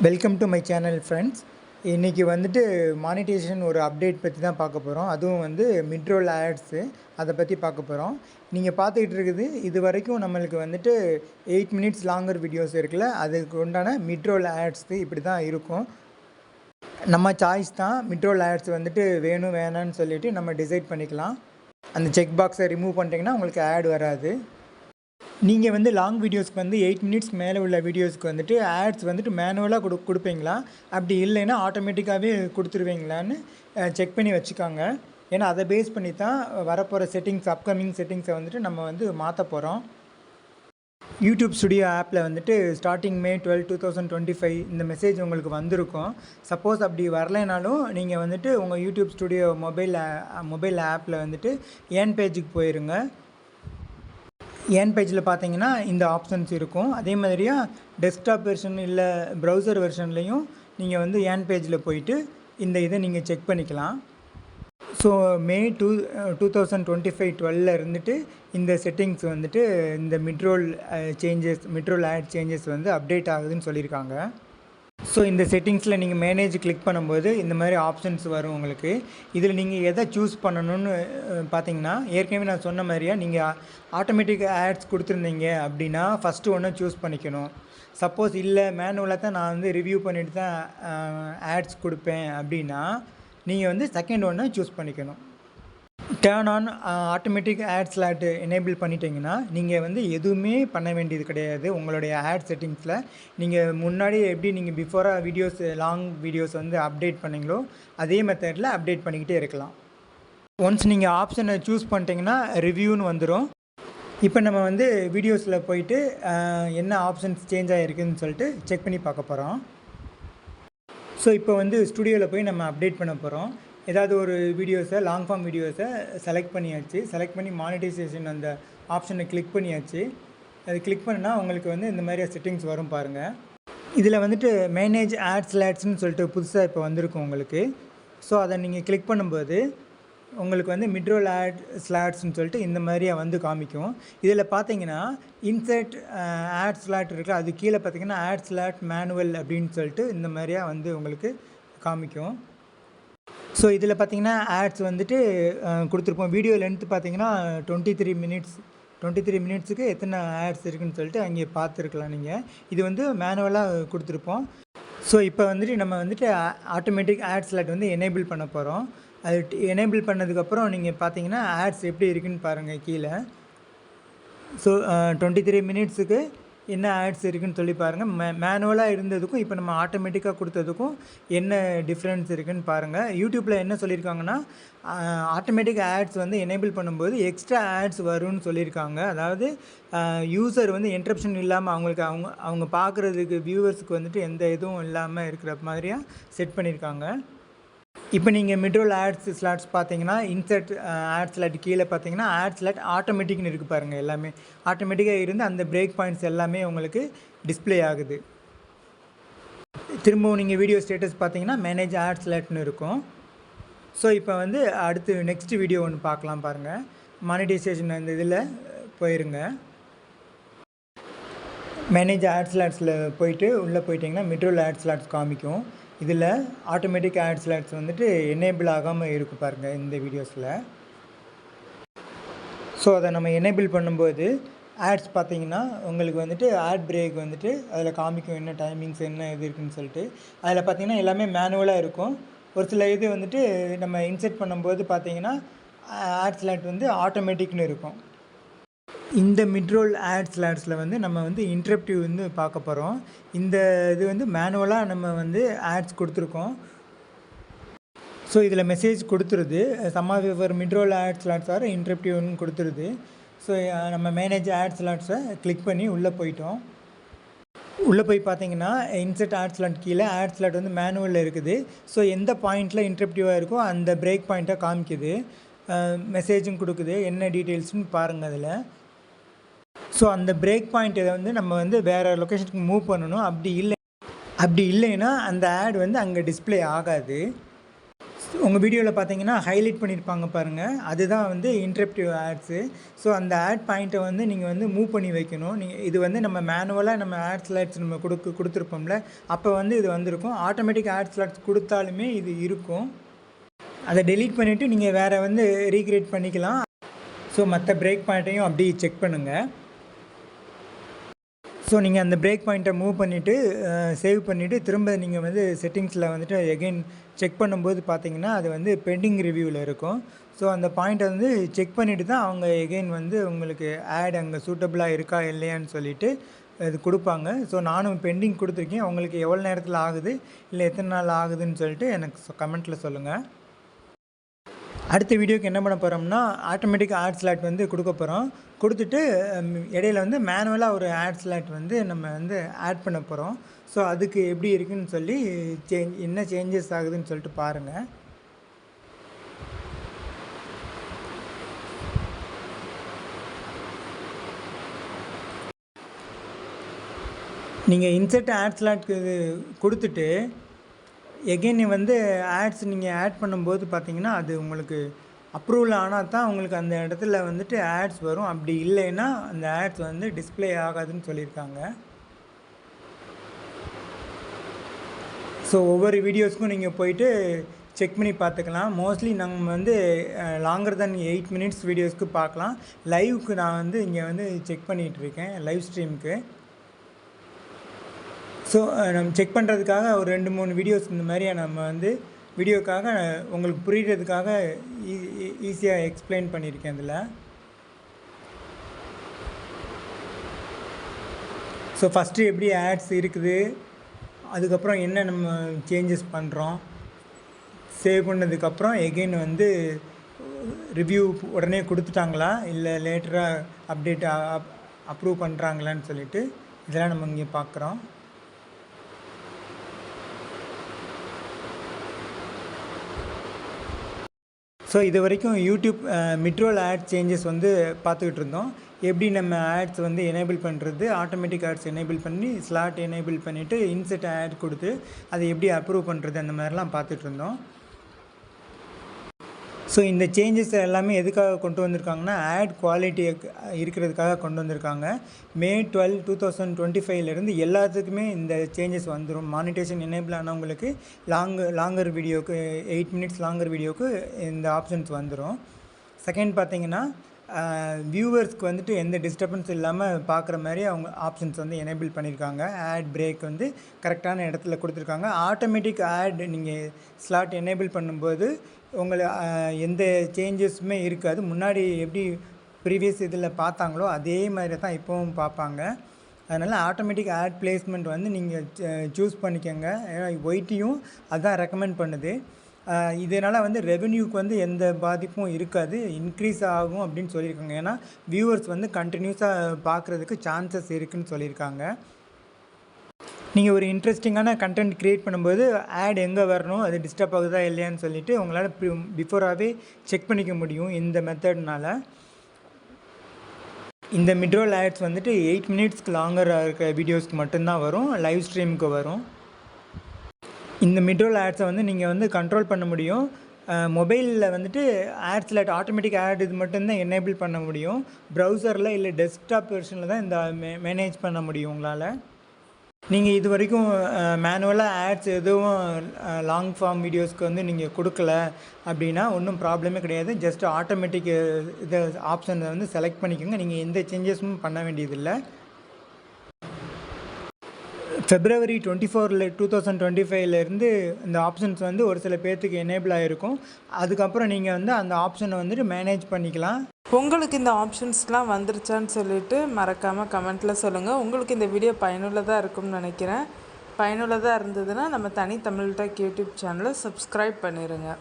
Welcome to my channel friends. இன்றைக்கி வந்துட்டு monetisation ஒரு அப்டேட் பற்றி தான் பார்க்க போகிறோம். அதுவும் வந்து மிட்ரோல் ஆட்ஸு அதை பற்றி பார்க்க போகிறோம். நீங்கள் பார்த்துக்கிட்டு இருக்குது இது வரைக்கும் நம்மளுக்கு வந்துட்டு 8 மினிட்ஸ் லாங்கர் வீடியோஸ் இருக்குல்ல, அதுக்கு உண்டான மிட்ரோல் ஆட்ஸு இப்படி தான் இருக்கும். நம்ம சாய்ஸ் தான். மிட்ரோல் ஆட்ஸ் வந்துட்டு வேணும் வேணான்னு சொல்லிவிட்டு நம்ம டிசைட் பண்ணிக்கலாம். அந்த செக் பாக்ஸை ரிமூவ் பண்ணிட்டீங்கன்னா உங்களுக்கு ஆட் வராது. நீங்கள் வந்து லாங் வீடியோஸ்க்கு வந்து 8 மினிட்ஸ் மேலே உள்ள வீடியோஸ்க்கு வந்துட்டு ஆட்ஸ் வந்துட்டு மேனுவலாக கொடுப்பீங்களா, அப்படி இல்லைன்னா ஆட்டோமேட்டிக்காகவே கொடுத்துருவீங்களான்னு செக் பண்ணி வச்சுக்காங்க. ஏன்னா அதை பேஸ் பண்ணி தான் வரப்போகிற செட்டிங்ஸ், அப்கமிங் செட்டிங்ஸை வந்துட்டு நம்ம வந்து மாற்ற போகிறோம். யூடியூப் ஸ்டுடியோ ஆப்பில் வந்துட்டு ஸ்டார்டிங் May 12, 2025 இந்த மெசேஜ் உங்களுக்கு வந்திருக்கும். சப்போஸ் அப்படி வரலைனாலும் நீங்கள் வந்துட்டு உங்கள் யூடியூப் ஸ்டுடியோ மொபைல் ஆப்பில் வந்துட்டு ஏன் பேஜுக்கு போயிருங்க. ஏன் பேஜில் பார்த்தீங்கன்னா இந்த ஆப்ஷன்ஸ் இருக்கும். அதே மாதிரியா டெஸ்க்டாப் வெர்ஷன் இல்லை ப்ரௌசர் வெர்ஷன்லேயும் நீங்கள் வந்து ஏன் பேஜில் போயிட்டு இந்த இதை நீங்கள் செக் பண்ணிக்கலாம். ஸோ May 2025 இருந்துட்டு இந்த செட்டிங்ஸ் வந்துட்டு இந்த மிட்ரோல் ஆட் சேஞ்சஸ் வந்து அப்டேட் ஆகுதுன்னு சொல்லியிருக்காங்க. ஸோ இந்த செட்டிங்ஸில் நீங்கள் மேனேஜ் கிளிக் பண்ணும்போது இந்த மாதிரி ஆப்ஷன்ஸ் வரும் உங்களுக்கு. இதில் நீங்கள் எதை சூஸ் பண்ணணும்னு பார்த்தீங்கன்னா, ஏற்கனவே நான் சொன்ன மாதிரியா நீங்கள் ஆட்டோமேட்டிக் ஆட்ஸ் கொடுத்துருந்தீங்க அப்படின்னா ஃபஸ்ட்டு ஒன்று சூஸ் பண்ணிக்கணும். சப்போஸ் இல்லை மேனுவலாக தான் நான் வந்து ரிவ்யூ பண்ணிவிட்டு தான் ஆட்ஸ் கொடுப்பேன் அப்படின்னா நீங்கள் வந்து செகண்ட் ஒன்று சூஸ் பண்ணிக்கணும். Turn on automatic ad slot enable பண்ணிட்டீங்கன்னா நீங்கள் வந்து எதுவுமே பண்ண வேண்டியது கிடையாது. உங்களுடைய ஆட் செட்டிங்ஸில் நீங்கள் முன்னாடி எப்படி நீங்கள் பிஃபோராக லாங் வீடியோஸ் வந்து அப்டேட் பண்ணிங்களோ அதே மெத்தடில் அப்டேட் பண்ணிக்கிட்டே இருக்கலாம். ஒன்ஸ் நீங்கள் ஆப்ஷனை சூஸ் பண்ணிட்டீங்கன்னா ரிவ்யூன்னு வந்துடும். இப்போ நம்ம வந்து வீடியோஸில் போயிட்டு என்ன ஆப்ஷன்ஸ் சேஞ்ச் ஆகிருக்குன்னு சொல்லிட்டு செக் பண்ணி பார்க்க போகிறோம். ஸோ இப்போ வந்து ஸ்டுடியோவில் போய் நம்ம அப்டேட் பண்ண போகிறோம். ஏதாவது ஒரு வீடியோஸை, லாங் ஃபார்ம் வீடியோஸை செலக்ட் பண்ணியாச்சு. செலக்ட் பண்ணி மானிட்டைசேஷன் அந்த ஆப்ஷனை கிளிக் பண்ணியாச்சு. அது கிளிக் பண்ணால் உங்களுக்கு வந்து இந்த மாதிரி செட்டிங்ஸ் வரும் பாருங்கள். இதில் வந்துட்டு மேனேஜ் ஆட் ஸ்லாட்ஸ்ன்னு சொல்லிட்டு புதுசாக இப்போ வந்திருக்கும் உங்களுக்கு. ஸோ அதை நீங்கள் கிளிக் பண்ணும்போது உங்களுக்கு வந்து மிட்ரோல் ஆட் ஸ்லாட்ஸ்ன்னு சொல்லிட்டு இந்த மாதிரியாக வந்து காமிக்கும். இதில் பார்த்தீங்கன்னா இன்சர்ட் ஆட் ஸ்லாட் இருக்குது, அது கீழே பார்த்தீங்கன்னா ஆட் ஸ்லாட் மேனுவல் அப்படின்னு சொல்லிட்டு இந்த மாதிரியாக வந்து உங்களுக்கு காமிக்கும். ஸோ இதில் பார்த்தீங்கன்னா ஆட்ஸ் வந்துட்டு கொடுத்துருப்போம். வீடியோ லென்த்து பார்த்தீங்கன்னா 23 மினிட்ஸுக்கு எத்தனை ஆட்ஸ் இருக்குதுன்னு சொல்லிட்டு அங்கே பார்த்துருக்கலாம் நீங்கள். இது வந்து மேனுவலாக கொடுத்துருப்போம். ஸோ இப்போ வந்துட்டு நம்ம வந்துட்டு ஆட்டோமேட்டிக் ஆட் ஸ்லாட் வந்து எனேபிள் பண்ண போகிறோம். அது எனேபிள் பண்ணதுக்கப்புறம் நீங்கள் பார்த்தீங்கன்னா ஆட்ஸ் எப்படி இருக்குதுன்னு பாருங்கள் கீழே. ஸோ 23 மினிட்ஸுக்கு என்ன ஆட்ஸ் இருக்குதுன்னு சொல்லி பாருங்கள். மேனுவலாக இருந்ததுக்கும் இப்போ நம்ம ஆட்டோமேட்டிக்காக கொடுத்ததுக்கும் என்ன டிஃப்ரென்ஸ் இருக்குதுன்னு பாருங்கள். யூடியூப்பில் என்ன சொல்லியிருக்காங்கன்னா, ஆட்டோமேட்டிக் ஆட்ஸ் வந்து எனேபிள் பண்ணும்போது எக்ஸ்ட்ரா ஆட்ஸ் வரும்னு சொல்லியிருக்காங்க. அதாவது யூசர் வந்து இன்ட்ரப்ஷன் இல்லாமல் அவங்க பார்க்குறதுக்கு வியூவர்ஸுக்கு வந்துட்டு எந்த இதுவும் இல்லாமல் இருக்கிற மாதிரியாக செட் பண்ணியிருக்காங்க. இப்போ நீங்கள் மிட்ரோல் ஆட்ஸ் ஸ்லாட்ஸ் பார்த்தீங்கன்னா இன்சர்ட் ஆட் ஸ்லாட் கீழே பார்த்தீங்கன்னா ஆட் ஸ்லாட் ஆட்டோமேட்டிக்னு இருக்குது பாருங்கள். எல்லாமே ஆட்டோமேட்டிக்காக இருந்து அந்த பிரேக் பாயிண்ட்ஸ் எல்லாமே உங்களுக்கு டிஸ்பிளே ஆகுது. திரும்பவும் நீங்கள் வீடியோ ஸ்டேட்டஸ் பார்த்தீங்கன்னா மேனேஜ் ஆட் ஸ்லாட்னு இருக்கும். ஸோ இப்போ வந்து அடுத்து நெக்ஸ்ட் வீடியோ ஒன்று பார்க்கலாம் பாருங்கள். மானிட்டைசேஷன் அந்த இதில் போயிருங்க. மேனேஜ் ஆட் ஸ்லாட்ஸில் போயிட்டு உள்ளே போயிட்டிங்கன்னா மிட்ரோல் ஆட் ஸ்லாட்ஸ் காமிக்கும். இதில் ஆட்டோமேட்டிக் ஆட் ஸ்லாட்ஸ் வந்துட்டு எனேபிள் ஆகாமல் இருக்குது பாருங்கள் இந்த வீடியோஸில். ஸோ அதை நம்ம எனேபிள் பண்ணும்போது ஆட்ஸ் பார்த்தீங்கன்னா உங்களுக்கு வந்துட்டு ஆட் பிரேக் வந்துட்டு அதில் காமிக்கும், என்ன டைமிங்ஸ் என்ன இது இருக்குதுன்னு சொல்லிட்டு. அதில் பார்த்தீங்கன்னா எல்லாமே மேனுவலாக இருக்கும். ஒரு சில இது வந்துட்டு நம்ம இன்செர்ட் பண்ணும்போது பார்த்தீங்கன்னா ஆட் ஸ்லாட் வந்து ஆட்டோமேட்டிக்னு இருக்கும். இந்த மிட்ரோல் ஆட் ஸ்லாட்ஸில் வந்து நம்ம வந்து இன்டரப்டிவ் வந்து பார்க்க போகிறோம். இந்த இது வந்து மேனுவலாக நம்ம வந்து ஆட்ஸ் கொடுத்துருக்கோம். ஸோ இதில் மெசேஜ் கொடுத்துருது, some of your midroll ad slots are இன்டரப்டிவ்னு கொடுத்துருது. ஸோ நம்ம மேனேஜ் ஆட் ஸ்லாட்ஸை கிளிக் பண்ணி உள்ளே போயிட்டோம். உள்ளே போய் பார்த்தீங்கன்னா இன்செர்ட் ஆட் ஸ்லாட் கீழே ஆட் ஸ்லாட் வந்து மேனுவலில் இருக்குது. ஸோ எந்த பாயிண்ட்டில் இன்டரப்டிவாக இருக்கோ அந்த பிரேக் பாயிண்ட்டை காமிக்குது, மெசேஜும் கொடுக்குது, என்ன டீட்டெயில்ஸ்னு பாருங்கள் அதில். ஸோ அந்த பிரேக் பாயிண்ட் இதை வந்து நம்ம வந்து வேறு லொக்கேஷனுக்கு மூவ் பண்ணணும். அப்படி இல்லைன்னா அந்த ஆட் வந்து அங்கே டிஸ்பிளே ஆகாது. உங்கள் வீடியோவில் பார்த்தீங்கன்னா ஹைலைட் பண்ணியிருப்பாங்க பாருங்கள், அதுதான் வந்து இன்டரப்டிவ் ஆட்ஸு. ஸோ அந்த ஆட் பாயிண்ட்டை வந்து நீங்கள் வந்து மூவ் பண்ணி வைக்கணும். இது வந்து நம்ம மேனுவலாக நம்ம ஆட் ஸ்லாட்ஸ் நம்ம கொடுத்துருப்போம்ல, அப்போ வந்து இது வந்திருக்கும். ஆட்டோமேட்டிக் ஆட் ஸ்லாட்ஸ் கொடுத்தாலுமே இது இருக்கும். அதை டெலீட் பண்ணிவிட்டு நீங்கள் வேறு வந்து ரீக்ரியேட் பண்ணிக்கலாம். ஸோ மற்ற பிரேக் பாயிண்ட்டையும் அப்படி செக் பண்ணுங்கள். ஸோ நீங்கள் அந்த பிரேக் பாயிண்ட்டை மூவ் பண்ணிவிட்டு சேவ் பண்ணிவிட்டு திரும்ப நீங்கள் வந்து செட்டிங்ஸில் வந்துட்டு எகெயின் செக் பண்ணும்போது பார்த்தீங்கன்னா அது வந்து பெண்டிங் ரிவ்யூவில் இருக்கும். ஸோ அந்த பாயிண்ட்டை வந்து செக் பண்ணிவிட்டு தான் அவங்க எகெயின் வந்து உங்களுக்கு ஆட் அங்கே சூட்டபுளாக இருக்கா இல்லையான்னு சொல்லிவிட்டு இது கொடுப்பாங்க. ஸோ நானும் பெண்டிங் கொடுத்துருக்கேன். உங்களுக்கு எவ்வளோ நேரத்தில் ஆகுது இல்லை எத்தனை நாள் ஆகுதுன்னு சொல்லிட்டு எனக்கு கமெண்ட்டில் சொல்லுங்கள். அடுத்த வீடியோக்கு என்ன பண்ண போகிறோம்னா ஆட்டோமேட்டிக் ஆட் ஸ்லாட் வந்து கொடுக்க போகிறோம். கொடுத்துட்டு இடையில வந்து மேனுவலாக ஒரு ஆட் ஸ்லாட் வந்து நம்ம வந்து ஆட் பண்ண போகிறோம். ஸோ அதுக்கு எப்படி இருக்குதுன்னு சொல்லி என்ன சேஞ்சஸ் ஆகுதுன்னு சொல்லிட்டு பாருங்கள். நீங்கள் இன்சர்ட் ஆட் ஸ்லாட்க்கு இது கொடுத்துட்டு எகெயின் வந்து ஆட்ஸ் நீங்கள் ஆட் பண்ணும்போது பார்த்தீங்கன்னா அது உங்களுக்கு அப்ரூவல் ஆனால் தான் உங்களுக்கு அந்த இடத்துல வந்துட்டு ஆட்ஸ் வரும். அப்படி இல்லைன்னா அந்த ஆட்ஸ் வந்து டிஸ்பிளே ஆகாதுன்னு சொல்லியிருக்காங்க. ஸோ ஒவ்வொரு வீடியோஸ்க்கும் நீங்கள் போயிட்டு செக் பண்ணி பார்த்துக்கலாம். மோஸ்ட்லி நம்ம வந்து லாங்கர் தென் 8 மினிட்ஸ் வீடியோஸ்க்கு பார்க்கலாம். லைவுக்கு நான் வந்து இங்கே வந்து செக் பண்ணிகிட்ருக்கேன், லைவ் ஸ்ட்ரீமுக்கு. ஸோ நம்ம செக் பண்ணுறதுக்காக ஒரு 2-3 வீடியோஸ் இந்த மாதிரியாக நம்ம வந்து வீடியோக்காக உங்களுக்கு புரிகிறதுக்காக ஈஸியாக எக்ஸ்பிளைன் பண்ணியிருக்கேன் இதில். ஸோ ஃபஸ்ட்டு எப்படி ஆட்ஸ் இருக்குது, அதுக்கப்புறம் என்ன நம்ம சேஞ்சஸ் பண்ணுறோம், சேவ் பண்ணதுக்கப்புறம் எகெயின் வந்து ரிவ்யூ உடனே கொடுத்துட்டாங்களா இல்லை லேட்டராக அப்டேட் அப்ரூவ் பண்ணுறாங்களான்னு சொல்லிட்டு இதெல்லாம் நம்ம இங்கே பார்க்குறோம். ஸோ இது வரைக்கும் யூடியூப் மிட்ரோல் ஆட் சேஞ்சஸ் வந்து பார்த்துக்கிட்டு இருந்தோம். எப்படி நம்ம ஆட்ஸ் வந்து எனேபிள் பண்ணுறது, ஆட்டோமேட்டிக் ஆட்ஸ் எனேபிள் பண்ணி ஸ்லாட் எனேபிள் பண்ணிவிட்டு இன்செர்ட் ஆட் கொடுத்து அதை எப்படி அப்ரூவ் பண்ணுறது அந்த மாதிரிலாம் பார்த்துட்டு இருந்தோம். ஸோ இந்த சேஞ்சஸ் எல்லாமே எதுக்காக கொண்டு வந்திருக்காங்கன்னா ஆட் குவாலிட்டி இருக்கிறதுக்காக கொண்டு வந்திருக்காங்க. May 12, 2025 எல்லாத்துக்குமே இந்த சேஞ்சஸ் வந்துடும். மானிட்டேஷன் எனேபிள் ஆனவங்களுக்கு லாங்கர் வீடியோக்கு 8 மினிட்ஸ் லாங்கர் வீடியோக்கு இந்த ஆப்ஷன்ஸ் வந்துடும். செகண்ட் பார்த்தீங்கன்னா வியூவர்ஸ்க்கு வந்துட்டு எந்த டிஸ்டர்பன்ஸ் இல்லாமல் பார்க்குற மாதிரி அவங்க ஆப்ஷன்ஸ் வந்து எனேபிள் பண்ணியிருக்காங்க. ஆட் பிரேக் வந்து கரெக்டான இடத்துல கொடுத்துருக்காங்க. ஆட்டோமேட்டிக் ஆட் நீங்கள் ஸ்லாட் எனேபிள் பண்ணும்போது உங்களை எந்த சேஞ்சஸுமே இருக்காது. முன்னாடி எப்படி ப்ரீவியஸ் இதில் பார்த்தாங்களோ அதே மாதிரி தான் இப்போவும் பார்ப்பாங்க. அதனால் ஆட்டோமேட்டிக் ஆட் பிளேஸ்மெண்ட் வந்து நீங்கள் சூஸ் பண்ணிக்கோங்க. ஏன்னா ஒய்டியும் அதுதான் ரெக்கமெண்ட் பண்ணுது. இதனால் வந்து ரெவென்யூக்கு வந்து எந்த பாதிப்பும் இருக்காது, இன்க்ரீஸ் ஆகும் அப்படின்னு சொல்லியிருக்காங்க. ஏன்னா வியூவர்ஸ் வந்து கண்டினியூஸாக பார்க்குறதுக்கு சான்சஸ் இருக்குதுன்னு சொல்லியிருக்காங்க. நீங்கள் ஒரு இன்ட்ரெஸ்டிங்கான கண்டென்ட் க்ரியேட் பண்ணும்போது ஆட் எங்கே வரணும், அது டிஸ்டர்ப் ஆகுதா இல்லையான்னு சொல்லிவிட்டு உங்களால் பிஃபோராகவே செக் பண்ணிக்க முடியும் இந்த மெத்தட்னால். இந்த மிட்ரோல் ஆட்ஸ் வந்துட்டு 8 மினிட்ஸ்க்கு லாங்கராக இருக்க வீடியோஸ்க்கு மட்டும்தான் வரும், லைவ் ஸ்ட்ரீமுக்கு வரும். இந்த மிட்ரோல் ஆட்ஸை வந்து நீங்கள் வந்து கண்ட்ரோல் பண்ண முடியும். மொபைலில் வந்துட்டு ஆட் ஸ்லாட் ஆட்டோமேட்டிக் ஆட் இது மட்டும்தான் எனேபிள் பண்ண முடியும். ப்ரௌசரில் இல்லை டெஸ்க்டாப் வெர்ஷனில் தான் இந்த மேனேஜ் பண்ண முடியும் உங்களால். நீங்கள் இது வரைக்கும் மேனுவலாக ஆட்ஸ் எதுவும் லாங் ஃபார்ம் வீடியோஸ்க்கு வந்து நீங்கள் கொடுக்கல அப்படின்னா ஒன்றும் ப்ராப்ளமே கிடையாது. ஜஸ்ட் ஆட்டோமேட்டிக் இதை ஆப்ஷனை வந்து செலக்ட் பண்ணிக்கோங்க. நீங்கள் எந்த சேஞ்சஸும் பண்ண வேண்டியதில்லை. February 24, 2025 இந்த ஆப்ஷன்ஸ் வந்து ஒரு சில பேர்த்துக்கு எனேபிள் ஆகிருக்கும். அதுக்கப்புறம் நீங்கள் வந்து அந்த ஆப்ஷனை வந்துட்டு மேனேஜ் பண்ணிக்கலாம். உங்களுக்கு இந்த ஆப்ஷன்ஸ்லாம் வந்துருச்சான்னு சொல்லிட்டு மறக்காமல் கமெண்ட்டில் சொல்லுங்கள். உங்களுக்கு இந்த வீடியோ பயனுள்ளதாக இருக்கும்னு நினைக்கிறேன். பயனுள்ளதாக இருந்ததுன்னா நம்ம தனி தமிழ் டெக் யூடியூப் சேனலை சப்ஸ்கிரைப் பண்ணிடுங்க.